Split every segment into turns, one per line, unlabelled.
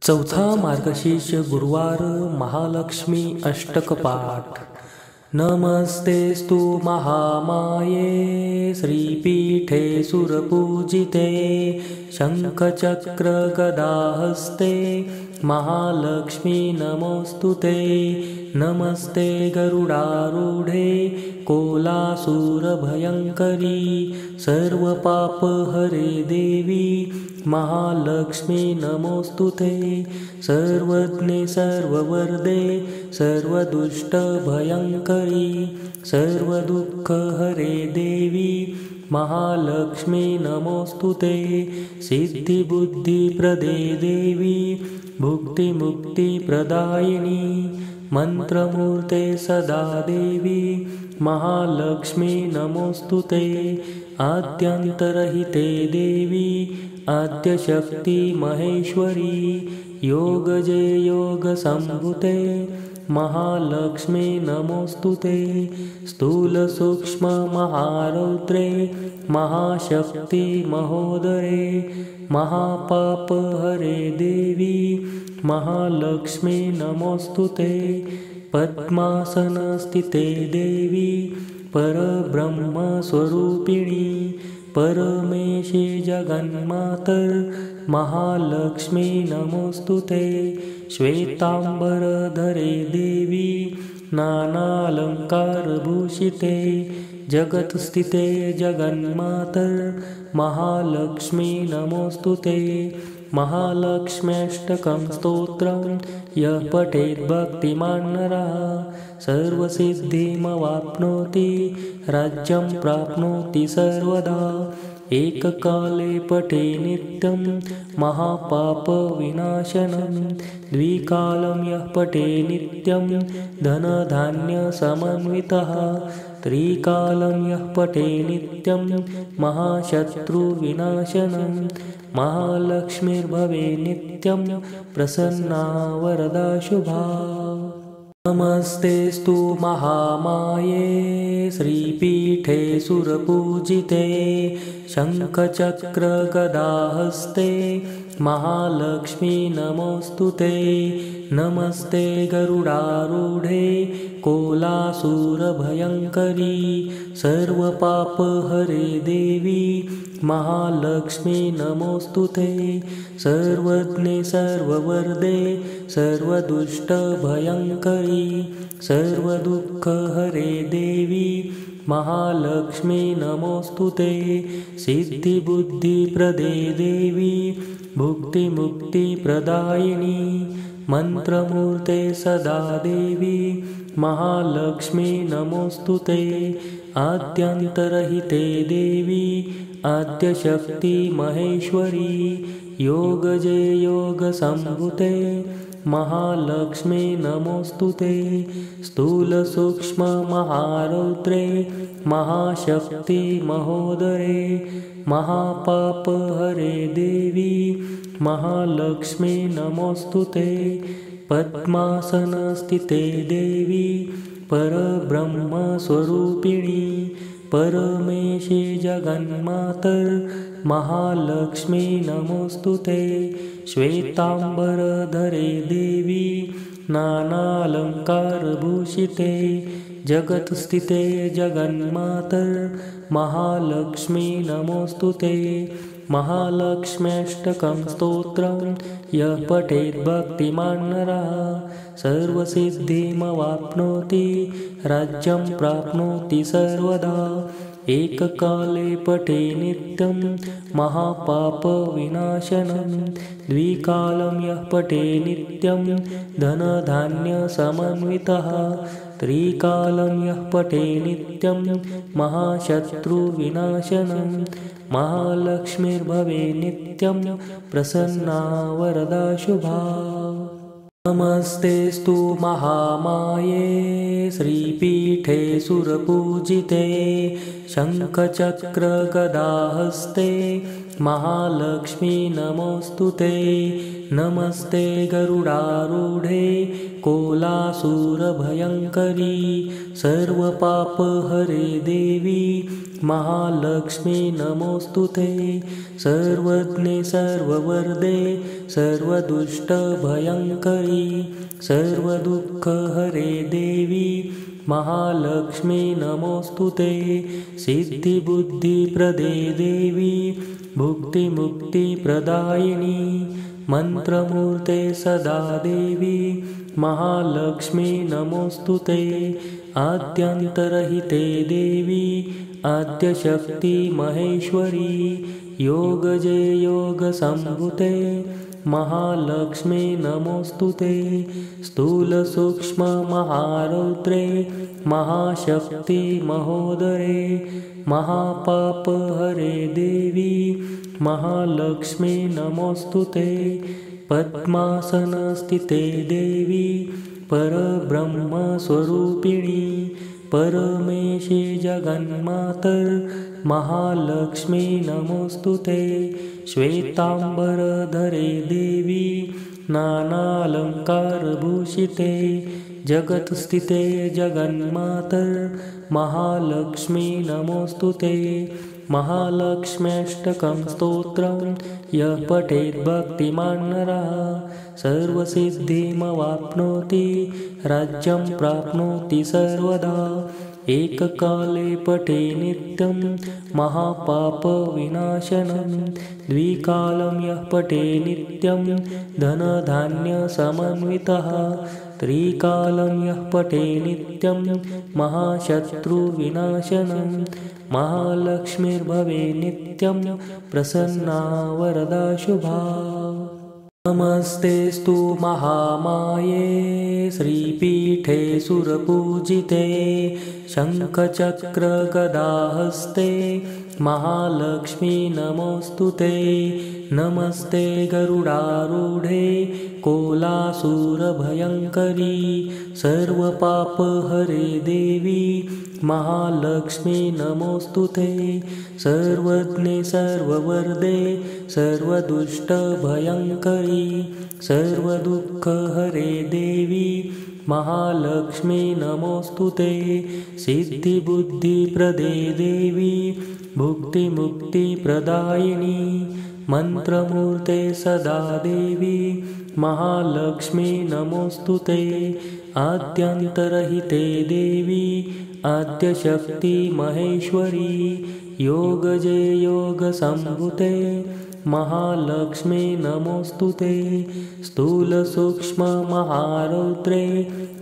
चौथा मार्गशीर्ष गुरुवार महालक्ष्मी अष्टक पाठ। नमस्तेस्तु महामाये श्रीपीठे सुरपूजिते शंखचक्र गदाहस्ते महालक्ष्मी नमोस्तुते। नमस्ते गरुडारूढे कोलासुरभयंकरी सर्वपापहरे देवी महालक्ष्मी नमोस्तुते। सर्वज्ञे सर्ववरदे सर्वदुष्टभयंकरी सर्वदुःखहरे देवी महालक्ष्मी नमोस्तुते। सिद्धिबुद्धिप्रदे देवी भुक्तिमुक्तिप्रदायिनी मंत्रमूर्ते सदा देवी महालक्ष्मी नमोस्तुते। आद्यन्तरहिते देवी आद्यशक्ति महेश्वरी योगजे योगसंभुते महालक्ष्मी नमोस्तुते। स्थूलसूक्ष्म महारौद्रे महाशक्ति महोदरे महापापहरे देवी महालक्ष्मी नमोस्तुते। पद्मासनस्थिते देवी परब्रह्मस्वरूपिणी परमेशे जगन्मातर महालक्ष्मी नमोस्तुते। श्वेतांबरधरे देवी नानालंकारभूषिते जगत्स्थिते जगन्मातर महालक्ष्मी नमोस्तुते। महालक्ष्म्यष्टकं स्तोत्रं यः पठेत् भक्तिमान् नरः सर्वसिद्धिमवाप्नोति राज्यं प्राप्नोति सर्वदा। एककाले पठे नित्यं महापापविनाशनं द्विकालं यः पठे नित्यं धनधान्यसमन्वितः त्रिकालं यः पठे नित्यं महाशत्रुविनाशनं महालक्ष्मीर्भवे नित्यं प्रसन्ना वरदा शुभा। नमस्तेस्तु महामाये श्रीपीठे सुरपूजिते शंखचक्र गदाहस्ते महालक्ष्मी नमोस्तुते। नमस्ते गरुडारूढे कोलासुरभयंकरी सर्वपापहरे देवी महालक्ष्मी नमोस्तुते। सर्वज्ञे सर्ववरदे सर्वदुष्टभयंकरी सर्वदुःखहरे देवी महालक्ष्मी नमोस्तुते। सिद्धिबुद्धिप्रदे देवी भुक्तिमुक्तिप्रदायिनी मंत्रमूर्ते सदा देवी महालक्ष्मी नमोस्तुते। आद्यन्तरहिते देवी आद्यशक्ति महेश्वरी योगजे योगसंभुते महालक्ष्मी नमोस्तुते। स्थूलसूक्ष्म महारौद्रे महाशक्ति महोदरे महापापहरे देवी महालक्ष्मी नमोस्तुते। पद्मासनस्थिते देवी परब्रह्मस्वरूपिणी परमेशे जगन्मातर महालक्ष्मी नमोस्तुते। श्वेतांबरधरे देवी नानालंकारभूषिते जगत्स्थिते जगन्मातर महालक्ष्मी नमोस्तुते। महालक्ष्म्यष्टकं स्तोत्रं यः पठेत् भक्तिमान् नरः सर्वसिद्धिमवाप्नोति राज्यं प्राप्नोति सर्वदा। एककाले पठे नित्यं महापापविनाशनं द्विकालं यः पठे नित्यं धनधान्यसमन्वितः त्रिकालं यः पठे नित्यं महाशत्रुविनाशनं महालक्ष्मीर्भवे नित्यं प्रसन्ना वरदा शुभा। नमस्तेस्तु महामाये श्रीपीठे सुरपूजिते शंखचक्र गदाहस्ते महालक्ष्मी नमोस्तुते। नमस्ते गरुडारूढे कोलासुरभयंकरी सर्वपापहरे देवी महालक्ष्मी नमोस्तुते। सर्वज्ञे सर्ववरदे सर्वदुष्टभयङ्करी सर्वदुःखहरे देवी महालक्ष्मी नमोस्तुते। सिद्धिबुद्धिप्रदे देवी भुक्तिमुक्तिप्रदायिनी मन्त्रमूर्ते सदा देवी महालक्ष्मी नमोस्तुते। आद्यन्तरहिते देवी आद्यशक्ति महेश्वरी योगजे योगसम्भुते महालक्ष्मी नमोस्तुते। स्थूलसूक्ष्ममहारौद्रे महाशक्ति महोदरे महापापहरे देवी महालक्ष्मी नमोस्तुते। पद्मासनस्थिते देवी परब्रह्मस्वरूपिणी परमेशी जगन्मातर महालक्ष्मी नमोस्तुते। श्वेतांबरधरे देवी नानालंकारभूषिते जगत्स्थिते जगन्मातर महालक्ष्मी नमोस्तुते। महालक्ष्म्यष्टकं स्तोत्रं यः पठेत् भक्तिमान् नरः सर्वसिद्धिमवाप्नोति राज्यं प्राप्नोति सर्वदा। एककाले पठे नित्यं महापापविनाशनं द्विकालं यः पठे नित्यं धनधान्यसमन्वितः त्रिकालं यः पठे नित्यं महाशत्रुविनाशनं महालक्ष्मीर्भवे नित्यं प्रसन्ना वरदा शुभा। नमस्तेस्तु महामाये श्रीपीठे सुरपूजिते शङ्खचक्रगदाहस्ते महालक्ष्मी नमोस्तुते। नमस्ते गरुडारूढे कोलासुरभयङ्करी सर्वपापहरे देवी महालक्ष्मी नमोस्तुते। सर्वज्ञे सर्ववरदे सर्वदुष्टभयङ्करी सर्वदुःखहरे देवी महालक्ष्मी नमोस्तुते। सिद्धिबुद्धिप्रदे देवी भुक्तिमुक्तिप्रदायिनी मन्त्रमूर्ते सदा देवी महालक्ष्मी नमोस्तुते। आद्यन्तरहिते देवी आद्यशक्ति महेश्वरी योगजे योगसम्भुते महालक्ष्मी नमोस्तुते। स्थूलसूक्ष्ममहारौद्रे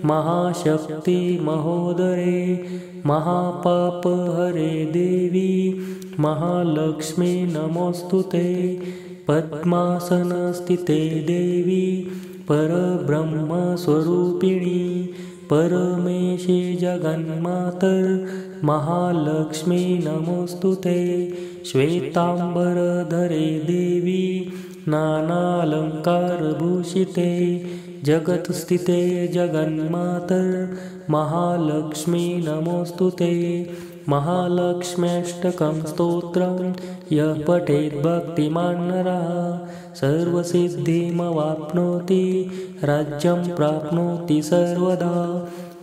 महाशक्ति महोदरे महापापहरे देवी महालक्ष्मी नमोस्तुते। पद्मासनस्थिते देवी परब्रह्मस्वरूपिणी परमेशी जगन्मातर महालक्ष्मी नमोस्तुते। श्वेतांबरधरे देवी नानालंकारभूषिते जगत्स्थिते जगन्मातर महालक्ष्मी नमोस्तुते। महालक्ष्म्यष्टकं स्तोत्रं यः पठेत् भक्तिमान् नरः सर्वसिद्धिमवाप्नोति राज्यं प्राप्नोति सर्वदा।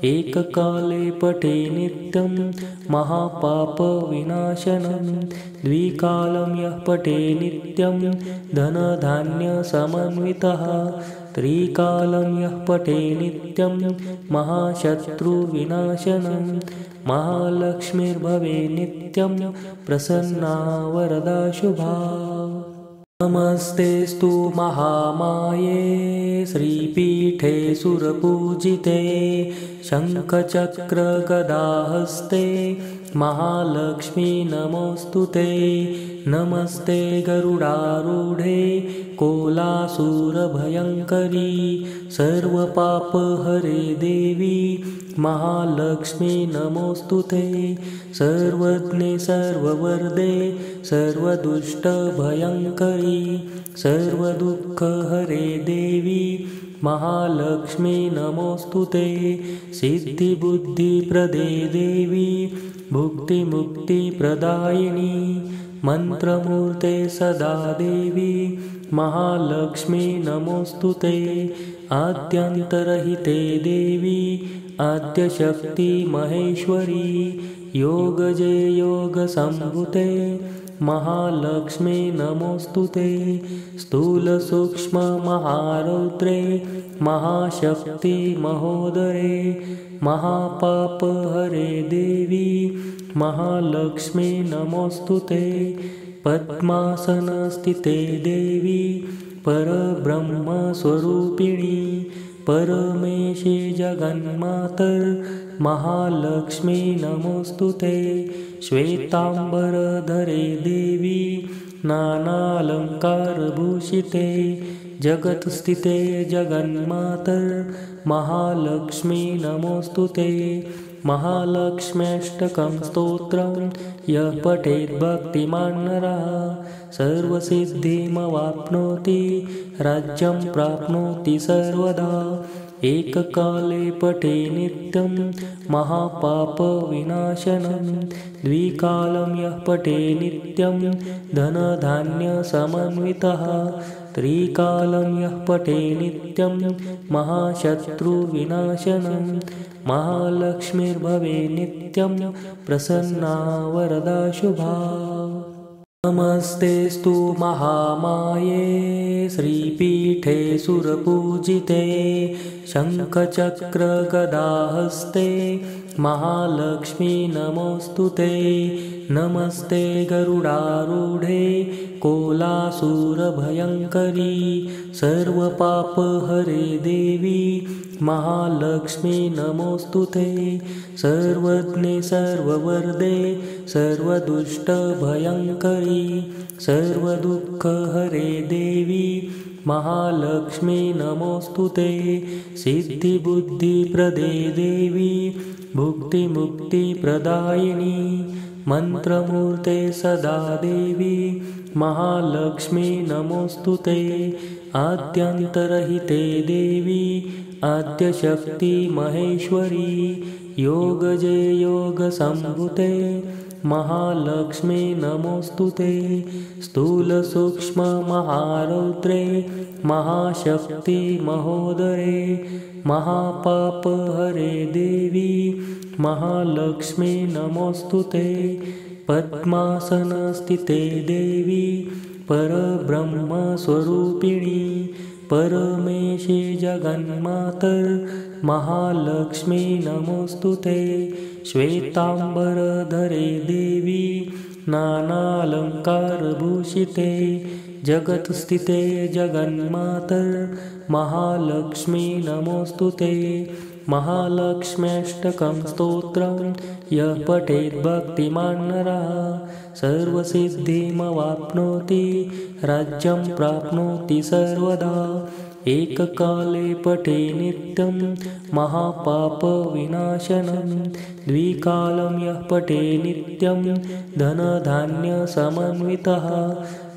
एककाले पठे नित्यं महापापविनाशनं द्विकालं यः पठे नित्यं धनधान्यसमन्वितः त्रिकालं यः पठे नित्यं महाशत्रुविनाशनं महालक्ष्मीर्भवे नित्यं प्रसन्ना वरदा शुभा। नमस्तेस्तु महामाये श्रीपीठे सुरपूजिते शङ्खचक्रगदाहस्ते महालक्ष्मी नमोस्तुते। नमस्ते गरुडारूढे कोलासुरभयङ्करी सर्वपापहरे देवी महालक्ष्मी नमोस्तुते। सर्वज्ञे सर्ववरदे सर्वदुष्टभयङ्करी सर्वदुःखहरे देवी महालक्ष्मी नमोस्तुते। सिद्धिबुद्धिप्रदे देवी भुक्तिमुक्तिप्रदायिनी मन्त्रमूर्ते सदा देवी महालक्ष्मी नमोस्तुते। आद्यन्तरहिते देवी आद्यशक्ति महेश्वरी योगजे योगसंभुते महालक्ष्मी नमोस्तुते स्थूलसूक्ष्ममहारौद्रे महाशक्ति महोदरे महापापहरे देवी महालक्ष्मी नमोस्तुते पद्मासनस्थिते देवी परब्रह्मस्वरूपिणी परमेशी जगन्मातर महालक्ष्मी नमोस्तुते श्वेतांबरधरे देवी नानालंकारभूषिते जगत्स्थिते जगन्मातर महालक्ष्मी नमोस्तुते महालक्ष्म्यष्टकं स्तोत्रं यः पठेत् भक्तिमान् नरः सर्वसिद्धिमवाप्नोति राज्यं प्राप्नोति सर्वदा एककाले पठे नित्यं महापापविनाशनं द्विकालं यः पठे नित्यं धनधान्यसमन्वितः त्रिकालं यः पठे नित्यं महाशत्रुविनाशनं महालक्ष्मीर्भवे नित्यं प्रसन्ना वरदा शुभा। नमस्तेस्तु महामाये श्रीपीठे सुरपूजिते शङ्खचक्रगदाहस्ते महालक्ष्मी नमोस्तुते नमस्ते गरुडारूढे कोलासुरभयङ्करी सर्वपापहरे देवी महालक्ष्मी नमोस्तुते सर्वज्ञे सर्ववरदे सर्वदुष्टभयङ्करी सर्वदुःखहरे देवी महालक्ष्मी नमोस्तुते सिद्धिबुद्धिप्रदे देवी भुक्तिमुक्तिप्रदायिनी मन्त्रमूर्ते सदा देवी महालक्ष्मी नमोस्तुते आद्यन्तरहिते देवी आद्यशक्ति महेश्वरी योगजे योगसंभुते महालक्ष्मी नमोस्तुते स्थूलसूक्ष्ममहारौद्रे महाशक्ति महोदरे महापापहरे देवी महालक्ष्मी नमोस्तुते पद्मासनस्थिते देवी परब्रह्मस्वरूपिणी परमेशी जगन्मातर महालक्ष्मी नमोस्तुते श्वेतांबरधरे देवी नानालंकारभूषिते जगत्स्थिते जगन्मातर महालक्ष्मी नमोस्तुते महालक्ष्म्यष्टकं स्तोत्रं यः पठेत् भक्तिमान् नरः सर्वसिद्धिमवाप्नोति राज्यं प्राप्नोति सर्वदा एककाले पठे नित्यं महापापविनाशनं द्विकालं यः पठे नित्यं धनधान्यसमन्वितः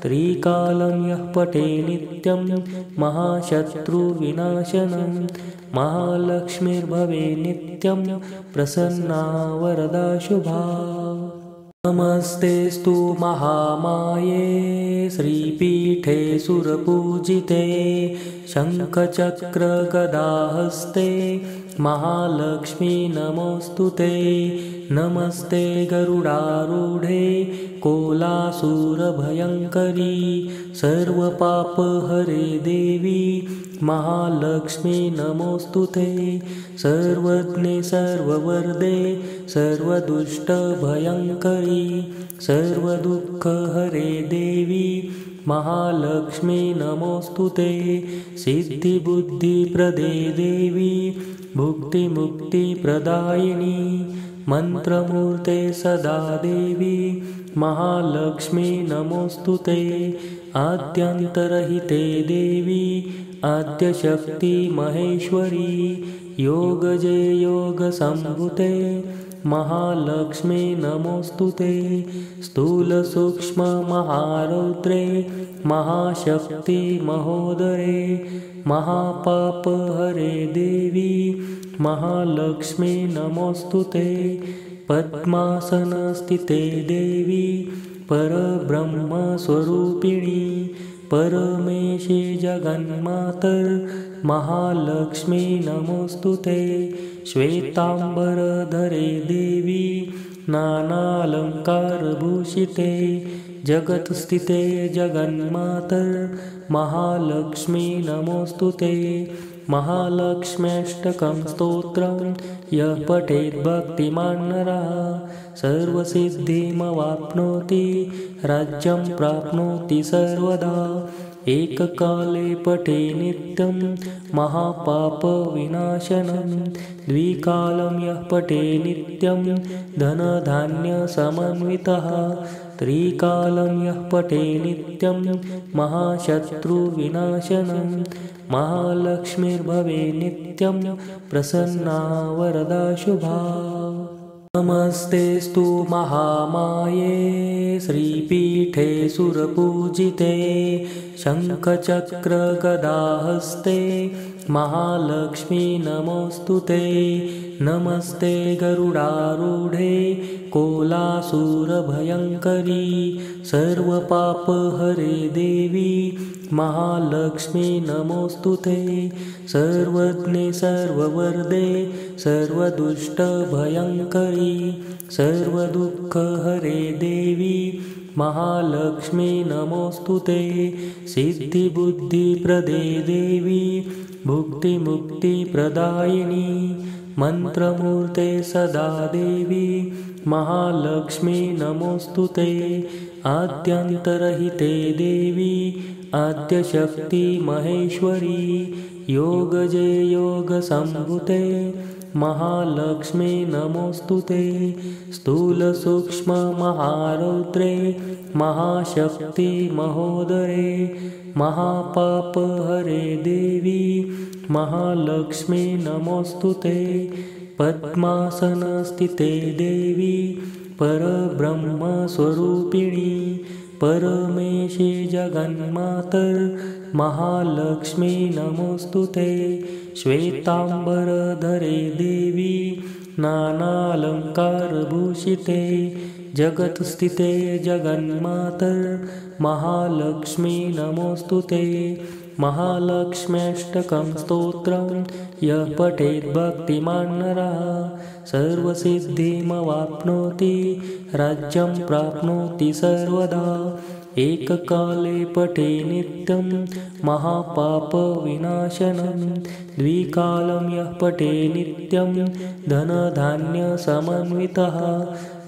त्रिकालं यः पठे नित्यं महाशत्रुविनाशनं महालक्ष्मीर्भवे नित्यं प्रसन्ना वरदा शुभा। नमस्तेस्तु महामाये श्रीपीठे सुरपूजिते शङ्खचक्रगदाहस्ते महालक्ष्मी नमोस्तुते नमस्ते गरुडारूढे कोलासुरभयङ्करी सर्वपापहरे देवी महालक्ष्मी नमोस्तुते सर्वज्ञे सर्ववरदे सर्वदुष्टभयङ्करी सर्वदुःखहरे देवी महालक्ष्मी नमोस्तुते सिद्धिबुद्धिप्रदे देवी भुक्तिमुक्तिप्रदायिनी मन्त्रमूर्ते सदा देवी महालक्ष्मी नमोस्तुते आद्यन्तरहिते देवी आद्यशक्ति महेश्वरी योगजे योगसंभुते महालक्ष्मी नमोस्तुते स्थूलसूक्ष्ममहारौद्रे महाशक्ति महोदरे महापापहरे देवी महालक्ष्मी नमोस्तुते पद्मासनस्थिते देवी परब्रह्मस्वरूपिणी परमेशी जगन्मातर महालक्ष्मी नमोस्तुते श्वेतांबरधरे देवी नानालङ्कारभूषिते जगत्स्थिते जगन्मातर महालक्ष्मी नमोऽस्तु ते। महालक्ष्म्यष्टकं स्तोत्रं यः पठेत् भक्तिमान् नरः सर्वसिद्धिमवाप्नोति राज्यं प्राप्नोति सर्वदा। एककाले पठे नित्यं महापापविनाशनं द्विकालं यः पठे नित्यं धनधान्यसमन्वितः त्रिकालं यः पठे नित्यं महाशत्रुविनाशनं महालक्ष्मीर्भवे नित्यं प्रसन्ना वरदा शुभा। नमस्तेस्तु महामाये श्रीपीठे सुरपूजिते शङ्खचक्रगदाहस्ते महालक्ष्मी नमोऽस्तु ते। नमस्ते गरुडारूढे कोलासुरभयङ्करी सर्वपापहरे देवी महालक्ष्मी नमोऽस्तु ते। सर्वज्ञे सर्ववरदे सर्वदुष्टभयङ्करी सर्वदुःखहरे देवी महालक्ष्मी नमोऽस्तु ते। सिद्धिबुद्धिप्रदे देवी भुक्तिमुक्तिप्रदायिनी मन्त्रमूर्ते सदा देवी महालक्ष्मी नमोऽस्तु ते। आद्यन्तरहिते देवी आद्यशक्ति महेश्वरी योगजे योगसम्भुते महालक्ष्मी नमोऽस्तु ते। स्थूलसूक्ष्ममहारौद्रे महाशक्ति महोदरे महापापहरे देवी महालक्ष्मी नमोऽस्तु ते। पद्मासनस्थिते देवी परब्रह्मस्वरूपिणी परमेशी जगन्मातर महालक्ष्मी नमोऽस्तु ते। श्वेताम्बरधरे देवी नानालङ्कारभूषिते जगत्स्थिते जगन्मातर महालक्ष्मी नमोऽस्तु ते। महालक्ष्म्यष्टकं स्तोत्रं यः पठेत् भक्तिमान् नरः सर्वसिद्धिमवाप्नोति राज्यं प्राप्नोति सर्वदा। एककाले पठे नित्यं महापापविनाशनं द्विकालं यः पठे नित्यं धनधान्यसमन्वितः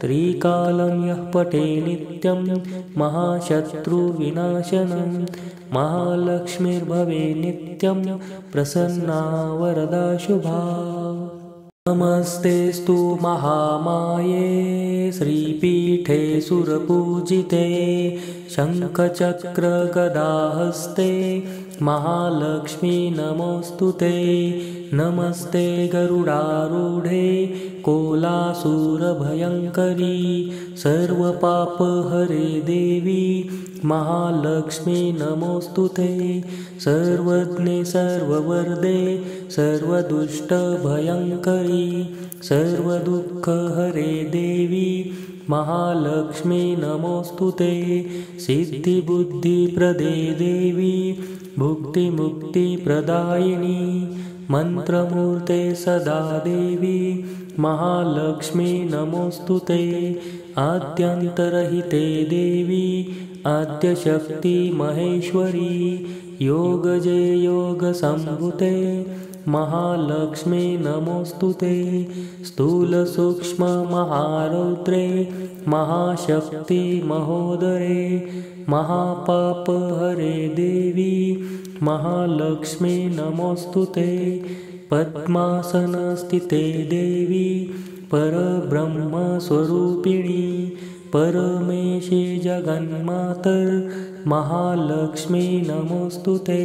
त्रिकालं यः पठे नित्यं महाशत्रुविनाशनं महालक्ष्मीर्भवे नित्यं प्रसन्ना वरदा शुभा। नमस्तेस्तु महामाये श्रीपीठे सुरपूजिते शङ्खचक्रगदाहस्ते महालक्ष्मी नमोऽस्तु ते। नमस्ते गरुडारूढे कोलासुरभयङ्करी सर्वपापहरे देवी महालक्ष्मी नमोऽस्तु ते। सर्वज्ञे सर्ववरदे सर्वदुष्टभयङ्करी सर्वदुःखहरे देवी महालक्ष्मी नमोऽस्तु ते। सिद्धिबुद्धिप्रदे देवी भुक्तिमुक्तिप्रदायिनी मन्त्रमूर्ते सदा देवी महालक्ष्मी नमोऽस्तु ते। आद्यन्तरहिते देवी आद्यशक्ति महेश्वरी योगजे योगसम्भुते महालक्ष्मी नमोऽस्तु ते। स्थूलसूक्ष्ममहारौद्रे महाशक्ति महोदरे महापापहरे देवी महालक्ष्मी नमोऽस्तु ते। पद्मासनस्थिते देवी परब्रह्मस्वरूपिणी परमेशी जगन्मातर महालक्ष्मी नमोऽस्तु ते।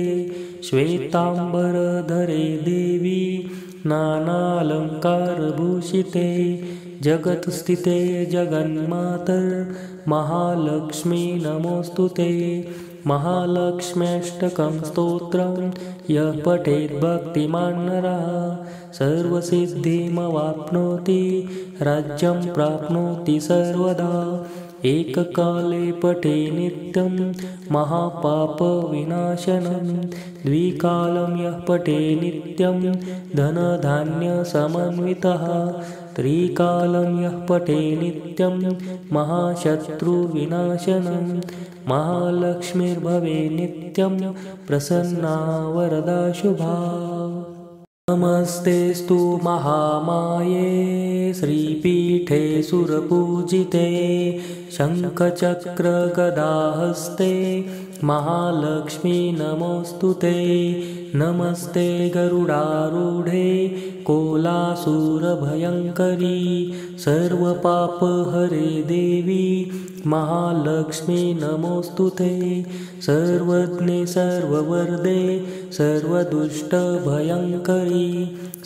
श्वेताम्बरधरे देवी नानालङ्कारभूषिते जगत्स्थिते जगन्मातर महालक्ष्मी नमोऽस्तु ते। महालक्ष्म्यष्टकं स्तोत्रं यः पठेत् भक्तिमान् नरः सर्वसिद्धिमवाप्नोति राज्यं प्राप्नोति सर्वदा। एककाले पठे नित्यं महापापविनाशनं द्विकालं यः पठे नित्यं धनधान्यसमन्वितः त्रिकालं यः पठे नित्यं महाशत्रुविनाशनं महालक्ष्मीर्भवे नित्यं प्रसन्ना वरदा शुभा। नमस्तेस्तु महामाये श्रीपीठे सुरपूजिते शङ्खचक्रगदाहस्ते महालक्ष्मी नमोऽस्तुते। नमस्ते गरुडारूढे कोलासुरभयङ्करी सर्वपापहरे देवी महालक्ष्मी नमोऽस्तुते। सर्वज्ञे सर्ववरदे सर्वदुष्टभयङ्करी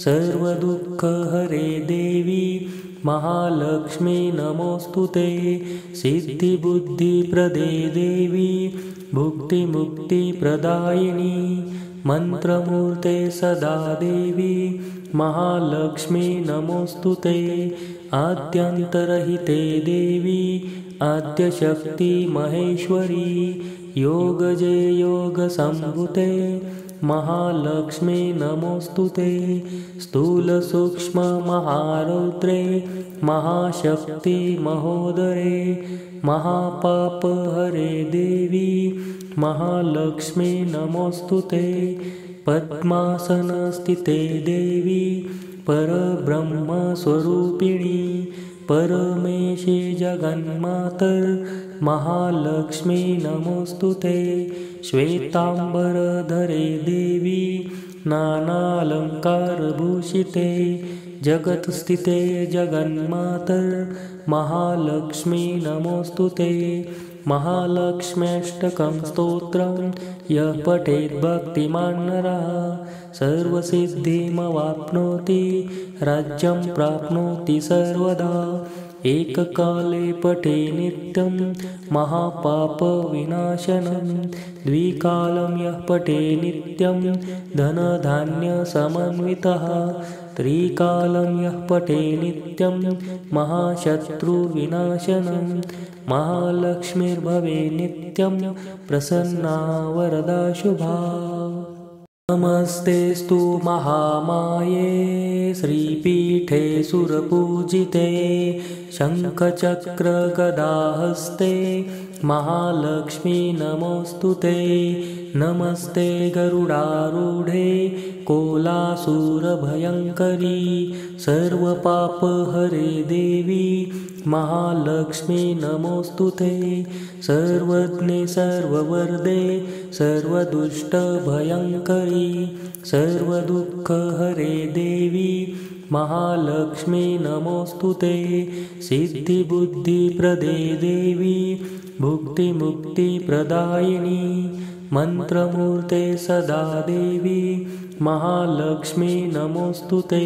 सर्वदुःखहरे देवी महालक्ष्मी नमोऽस्तुते। सिद्धिबुद्धिप्रदे देवी भुक्तिमुक्तिप्रदायिनी मन्त्रमूर्ते सदा देवी महालक्ष्मी नमोऽस्तुते। आद्यन्तरहिते देवी आद्यशक्ति महेश्वरी योगजे योगसम्भुते महालक्ष्मी नमोऽस्तुते। स्थूलसूक्ष्ममहारौद्रे महाशक्ति महोदरे महापापहरे देवी महालक्ष्मी नमोऽस्तुते। पद्मासनस्थिते देवी परब्रह्मस्वरूपिणी परमेशे जगन्मातर् महालक्ष्मी नमोऽस्तुते। श्वेताम्बरधरे देवी नानालङ्कारभूषिते जगत्स्थिते जगन्मातर् महालक्ष्मी नमोऽस्तुते। महालक्ष्म्यष्टकं स्तोत्रं यः पठेत् भक्तिमान् नरः सर्वसिद्धिमवाप्नोति राज्यं प्राप्नोति सर्वदा। एककाले पठे नित्यं महापापविनाशनं द्विकालं यः पठे नित्यं धनधान्यसमन्वितः त्रिकालं यः पठे नित्यं महाशत्रुविनाशनं महालक्ष्मीर्भवे नित्यं प्रसन्ना वरदा शुभा। नमस्तेस्तु महामाये श्रीपीठे सुरपूजिते शङ्खचक्रगदाहस्ते महालक्ष्मी नमोऽस्तुते। नमस्ते गरुडारूढे कोलासुरभयङ्करी सर्वपापहरे देवी महालक्ष्मी नमोऽस्तुते। सर्वज्ञे सर्ववरदे सर्वदुष्टभयङ्करी सर्वदुःखहरे देवी महालक्ष्मी नमोऽस्तुते। सिद्धिबुद्धिप्रदे देवी भुक्तिमुक्तिप्रदायिनी मन्त्रमूर्ते सदा देवी महालक्ष्मी नमोऽस्तुते।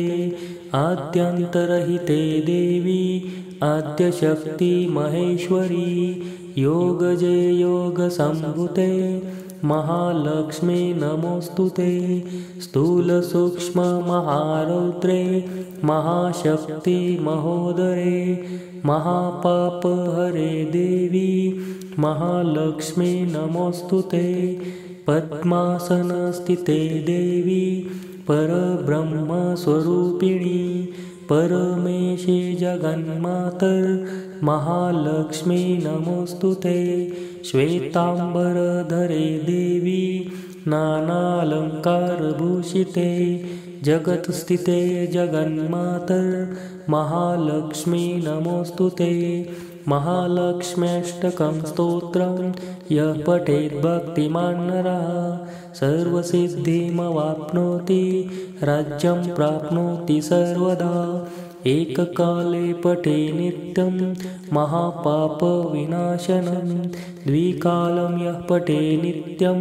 आद्यन्तरहिते देवी आद्यशक्ति महेश्वरी योगजे योगसम्भुते महालक्ष्मी नमोऽस्तुते। स्थूलसूक्ष्ममहारौद्रे महाशक्ति महोदरे महापापहरे देवी महालक्ष्मी नमोऽस्तुते। पद्मासनस्थिते देवी परब्रह्मस्वरूपिणी परमेशे जगन्मातर् महालक्ष्मी नमोऽस्तुते। श्वेताम्बरधरे देवी नानालङ्कारभूषिते जगत्स्थिते जगन्मातर् महालक्ष्मी नमोऽस्तुते। महालक्ष्म्यष्टकं स्तोत्रं यः पठेत् भक्तिमान् नरः सर्वसिद्धिमवाप्नोति राज्यं प्राप्नोति सर्वदा। एककाले पठे नित्यं महापापविनाशनं द्विकालं यः पठे नित्यं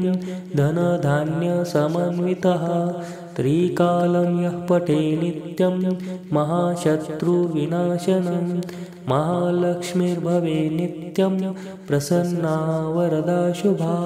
धनधान्यसमन्वितः त्रिकालं यः पठे नित्यं महाशत्रुविनाशनं महालक्ष्मीर्भवे नित्यं प्रसन्ना वरदा शुभा।